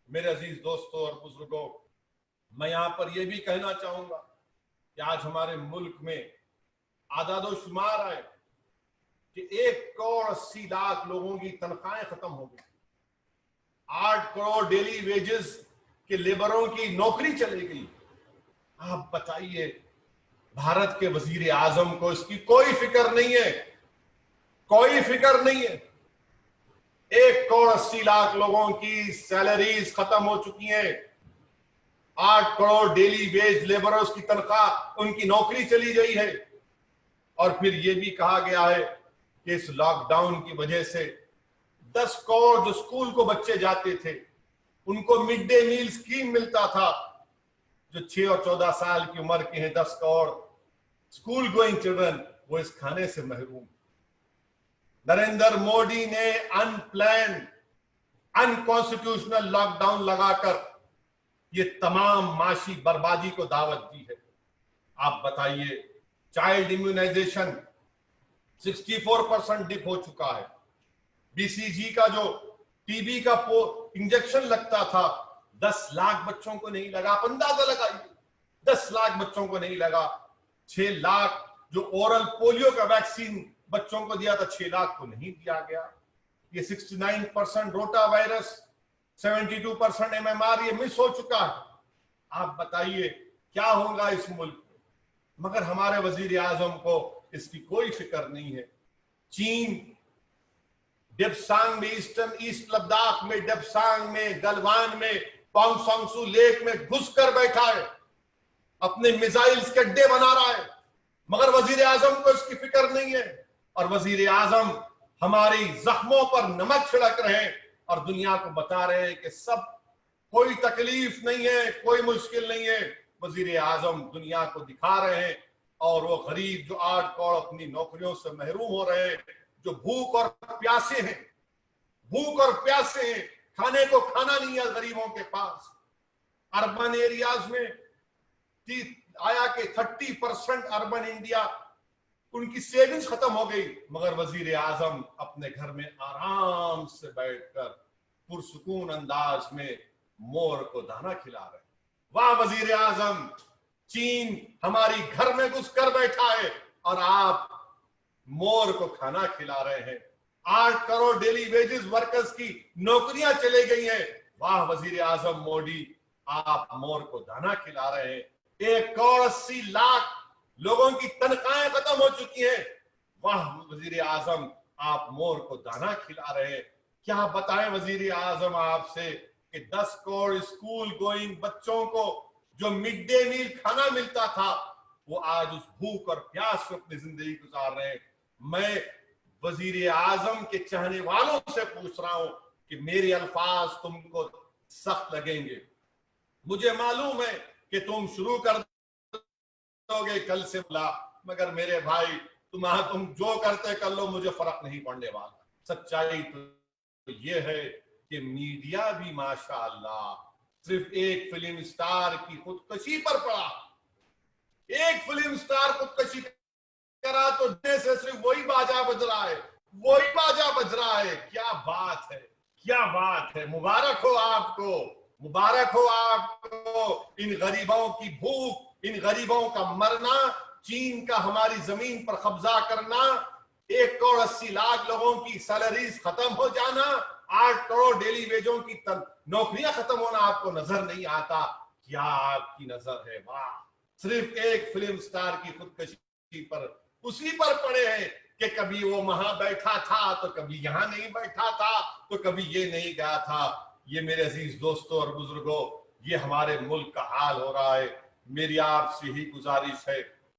मेरे अजीज दोस्तों और बुजुर्गों, मैं यहां पर यह भी कहना चाहूंगा कि आज हमारे मुल्क में आदादोशुमार आए कि 1 करोड़ 80 लाख लोगों की तनख्वाहें खत्म हो गई। 8 करोड़ डेली वेजेस के लेबरों की नौकरी चली गई। आप बताइए, भारत के वजीर आजम को इसकी कोई फिक्र नहीं है, कोई फिक्र नहीं है। 1 करोड़ 80 लाख लोगों की सैलरीज खत्म हो चुकी हैं। 8 करोड़ डेली वेज लेबरर्स की तनख्वाह, उनकी नौकरी चली गई है। और फिर यह भी कहा गया है कि इस लॉकडाउन की वजह से 10 करोड़ जो स्कूल को बच्चे जाते थे, उनको मिड डे मील स्कीम मिलता था। जो 6 और 14 साल की उम्र के हैं, 10 करोड़ स्कूल गोइंग चिल्ड्रन, वो इस खाने से महरूम। नरेंद्र मोदी ने अनप्लान, अनकॉन्स्टिट्यूशनल लॉकडाउन लगाकर ये तमाम माशी बर्बादी को दावत दी है। आप बताइए, चाइल्ड इम्यूनाइजेशन 64% डिप हो चुका है। बीसीजी का जो टीबी का इंजेक्शन लगता था, 10 लाख बच्चों को नहीं लगा। आप अंदाजा लगाइए, 10 लाख बच्चों को नहीं लगा। 6 लाख जो ओरल पोलियो का वैक्सीन बच्चों को दिया था, 6 लाख को नहीं दिया गया। ये 69% रोटा वायरस, 72% MMR ये मिस हो चुका है। आप बताइए क्या होगा इस मुल्क में? मगर हमारे वजीर आजम को इसकी कोई फिक्र नहीं है। चीन डेप्सांग में, ईस्ट लद्दाख में, डेप्सांग में, गलवान में, पोंगसोंगसू लेक में घुसकर बैठा है, अपने मिसाइल्स के अड्डे बना रहा है, मगर वजीर आजम को इसकी फिक्र नहीं है। और वजीर आजम हमारी जख्मों पर नमक छिड़क रहे हैं और दुनिया को बता रहे हैं कि सब कोई तकलीफ नहीं है, कोई मुश्किल नहीं है। वजीर आजम दुनिया को दिखा रहे हैं और वो गरीब जो 8 करोड़ अपनी नौकरियों से महरूम हो रहे हैं, जो भूख और प्यासे हैं, भूख और प्यासे हैं, खाने को खाना नहीं है गरीबों के पास। अर्बन एरियाज में आया कि 30% अर्बन इंडिया उनकी सेविंग्स खत्म हो गई, मगर वजीर आजम अपने घर में आराम से बैठकर पुरसुकून अंदाज में मोर को दाना खिला रहे हैं। वाह वजीर आजम, चीन हमारी घर में घुसकर बैठा है और आप मोर को खाना खिला रहे हैं। 8 करोड़ डेली वेजेस वर्कर्स की नौकरियां चले गई हैं। वाह वजीर आजम मोदी, आप मोर को दाना खिला रहे हैं। 1 करोड़ 80 लाख लोगों की तनख्वाहें खत्म हो चुकी हैं। वाह वजीर आजम, आप मोर को दाना खिला रहे हैं। क्या बताएं वजीर आजम आपसे कि 10 करोड़ स्कूल गोइंग बच्चों को जो मिड डे मील खाना मिलता था, वो आज उस भूख और प्यास में अपनी जिंदगी गुजार रहे हैं। मैं वजीर आजम के चाहने वालों से पूछ रहा हूं कि मेरे अल्फाज तुमको सख्त लगेंगे, मुझे मालूम है कि तुम शुरू कर दोगे कल से बोला, मगर मेरे भाई तुम जो करते कर लो, मुझे फर्क नहीं पड़ने वाला। सच्चाई तो ये है कि मीडिया भी माशाअल्लाह सिर्फ एक फिल्म स्टार की खुदकशी पर पड़ा। एक फिल्म स्टार खुदकशी करा तो से सिर्फ वही बाजा बज रहा है, वही बाजा बज रहा है। क्या बात है, क्या बात है। मुबारक हो आपको, मुबारक हो आपको। इन गरीबों की भूख, इन गरीबों का मरना, चीन का हमारी जमीन पर कब्जा करना, 1 करोड़ 80 लाख लोगों की सैलरीज खत्म हो जाना, 8 करोड़ डेली वेजों की नौकरियां खत्म होना आपको नजर नहीं आता। क्या आपकी नजर है? वाह, सिर्फ एक फिल्म स्टार की खुदकशी पर, उसी पर पड़े हैं कि कभी वो वहां बैठा था तो कभी यहां नहीं बैठा था, तो कभी ये नहीं गया था। ये मेरे अजीज दोस्तों और बुजुर्गों, ये हमारे मुल्क का हाल हो रहा है। मेरी आपसे ही गुजारिश है